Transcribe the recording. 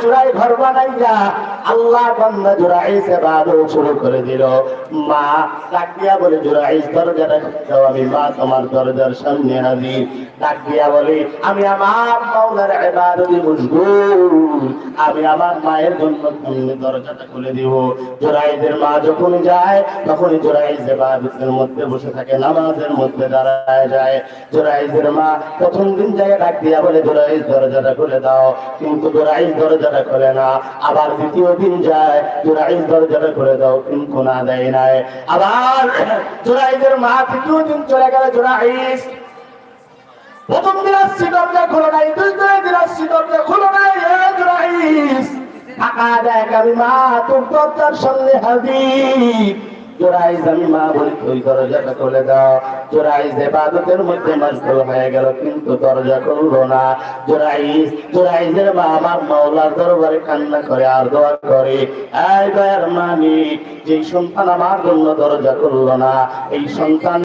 চূড়ায় ঘর বানাইয়া আল্লাহ বান্দা জুরাইস ইবাদত শুরু করে দিল। মা ডাক দিয়া বলে, জুরাইস দরজাটা দাও, আমি মা তোমার দরজার সামনে হাজির। ডাক দিয়া বলে, আমি আমার মাওলার ইবাদতে মশগুল, আমি আমার মায়ের জন্য সামনে দরজাটা খুলে দিব। জুরাইসের মা যখন যায় তখন জুরাইস ইবাদতের মধ্যে বসে থাকে, নামাজের মধ্যে দাঁড়ায় যায়। জুরাইসের মা প্রথম দিন যায় ডাক দিয়া বলে, জুরাইস দরজাটা খুলে দাও, কিন্তু জুরাইস দরজাটা খুলে না। আবার দ্বিতীয় দিন যায়, জুরাইস দরজাটা খুলে দাও, কিন্তু না দেয় নাই। আবার জুরাইসের মা তৃতীয় দিন চলে গেল, জুরাইস প্রথম দিন আসছি দরজা খোলো নাই, দ্বিতীয় দিন আসছি দরজা খোলো নাই, জুরাইস টাকা দেখ, আমি মা তোর দরজার সামনে হাজির। জুরাইস আমি মা বলি, তুই দরজাটা খুলে দাও। জুরাইস ইবাদতের মধ্যে মশগুল হয়ে গেল, কিন্তু দরজা খুললো না। জুরাইসের মা আমার মাওলার দরবারে কান্না করে আর দোয়া করে, এই দয়ার মালিক, যে সন্তান আমার জন্য দরজা খুললো না, এই সন্তান